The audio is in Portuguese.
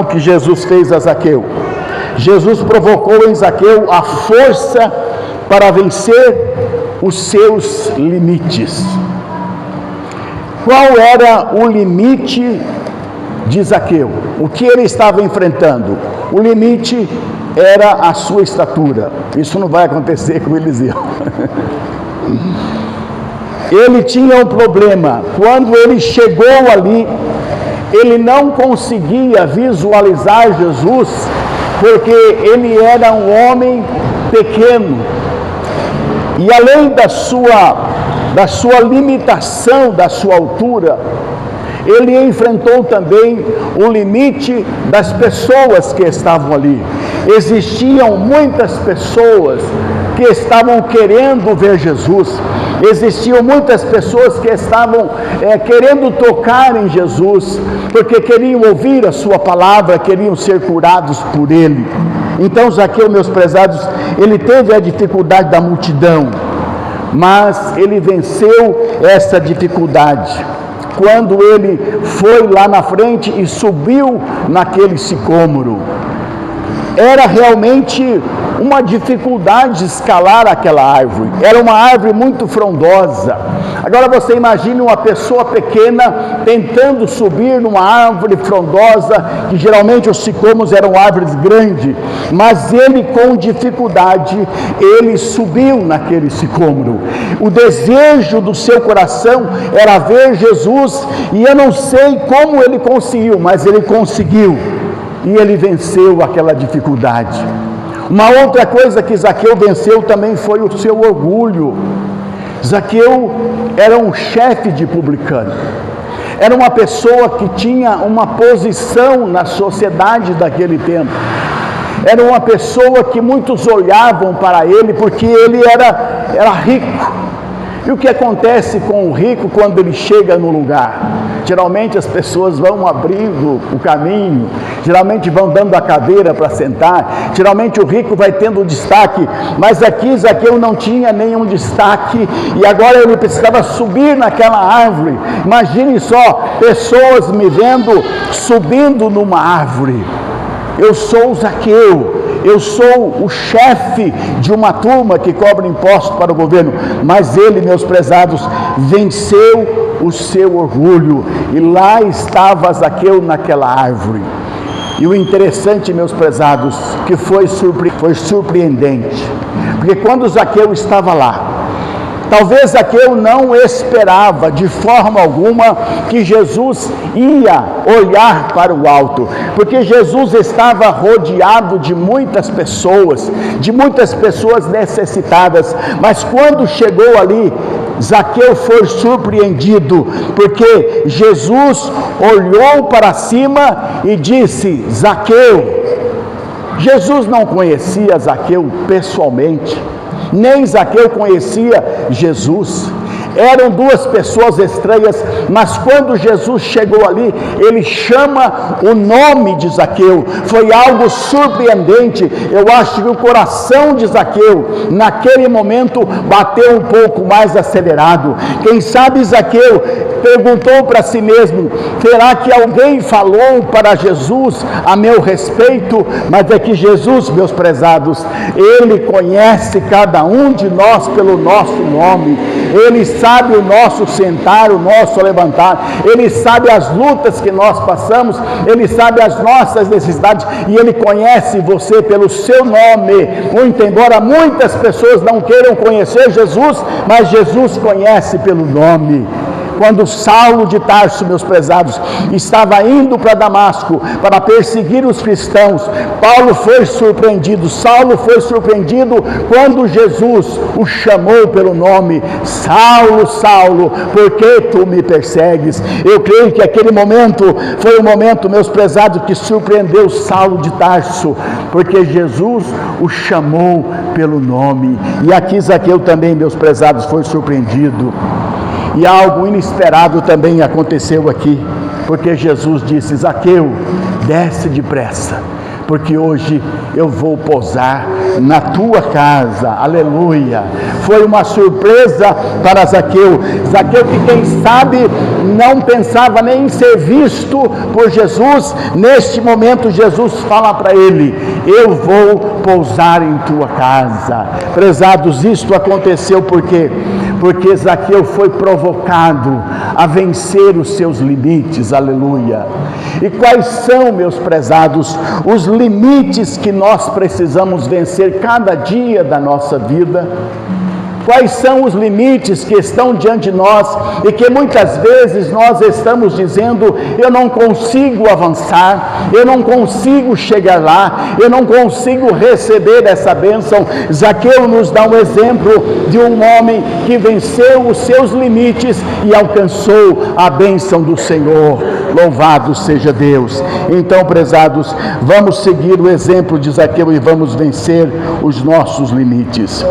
que Jesus fez a Zaqueu. Jesus provocou em Zaqueu a força para vencer os seus limites. Qual era o limite de Zaqueu? O que ele estava enfrentando? O limite era a sua estatura. Isso não vai acontecer com Eliseu. Ele tinha um problema. Quando ele chegou ali, ele não conseguia visualizar Jesus, porque ele era um homem pequeno. E além da sua limitação, da sua altura, ele enfrentou também o limite das pessoas que estavam ali. Existiam muitas pessoas que estavam querendo ver Jesus. Existiam muitas pessoas que estavam querendo tocar em Jesus, porque queriam ouvir a sua palavra, queriam ser curados por ele. Então Zaqueu, meus prezados, ele teve a dificuldade da multidão, mas ele venceu essa dificuldade quando ele foi lá na frente e subiu naquele sicômoro. Era realmente uma dificuldade escalar aquela árvore. Era uma árvore muito frondosa. Agora você imagine uma pessoa pequena tentando subir numa árvore frondosa, que geralmente os sicômoros eram árvores grandes, mas ele com dificuldade, ele subiu naquele sicômoro. O desejo do seu coração era ver Jesus, e eu não sei como ele conseguiu, mas ele conseguiu, e ele venceu aquela dificuldade. Uma outra coisa que Zaqueu venceu também foi o seu orgulho. Zaqueu era um chefe de publicano. Era uma pessoa que tinha uma posição na sociedade daquele tempo. Era uma pessoa que muitos olhavam para ele porque ele era rico. E o que acontece com o rico quando ele chega no lugar? Geralmente as pessoas vão abrindo o caminho, geralmente vão dando a cadeira para sentar, geralmente o rico vai tendo destaque, mas aqui Zaqueu não tinha nenhum destaque, e agora ele precisava subir naquela árvore. Imagine só, pessoas me vendo subindo numa árvore. Eu sou Zaqueu, eu sou o chefe de uma turma que cobra impostos para o governo, mas ele, meus prezados, venceu o seu orgulho, e lá estava Zaqueu naquela árvore. E o interessante, meus prezados, que foi surpreendente, porque quando Zaqueu estava lá, talvez Zaqueu não esperava de forma alguma que Jesus ia olhar para o alto, porque Jesus estava rodeado de muitas pessoas necessitadas, mas quando chegou ali, Zaqueu foi surpreendido, porque Jesus olhou para cima e disse: Zaqueu. Jesus não conhecia Zaqueu pessoalmente, nem Zaqueu conhecia Jesus. Eram duas pessoas estranhas, mas quando Jesus chegou ali, ele chama o nome de Zaqueu. Foi algo surpreendente. Eu acho que o coração de Zaqueu, naquele momento, bateu um pouco mais acelerado. Quem sabe Zaqueu perguntou para si mesmo: será que alguém falou para Jesus a meu respeito? Mas é que Jesus, meus prezados, ele conhece cada um de nós pelo nosso nome. Ele sabe o nosso sentar, o nosso levantar. Ele sabe as lutas que nós passamos. Ele sabe as nossas necessidades. E Ele conhece você pelo seu nome. Muito embora muitas pessoas não queiram conhecer Jesus, mas Jesus conhece pelo nome. Quando Saulo de Tarso, meus prezados, estava indo para Damasco para perseguir os cristãos, Saulo foi surpreendido quando Jesus o chamou pelo nome: Saulo, Saulo, por que tu me persegues? Eu creio que aquele momento foi um momento, meus prezados, que surpreendeu Saulo de Tarso, porque Jesus o chamou pelo nome. E aqui Zaqueu também, meus prezados, foi surpreendido. E algo inesperado também aconteceu aqui, porque Jesus disse: Zaqueu, desce depressa, porque hoje eu vou pousar na tua casa, aleluia. Foi uma surpresa para Zaqueu, Zaqueu que quem sabe não pensava nem em ser visto por Jesus. Neste momento Jesus fala para ele: eu vou pousar em tua casa. Prezados, isto aconteceu porque Zaqueu foi provocado a vencer os seus limites, aleluia. E quais são, meus prezados, os limites que nós precisamos vencer cada dia da nossa vida? Quais são os limites que estão diante de nós e que muitas vezes nós estamos dizendo: eu não consigo avançar, eu não consigo chegar lá, eu não consigo receber essa bênção? Zaqueu nos dá um exemplo de um homem que venceu os seus limites e alcançou a bênção do Senhor. Louvado seja Deus. Então, prezados, vamos seguir o exemplo de Zaqueu e vamos vencer os nossos limites.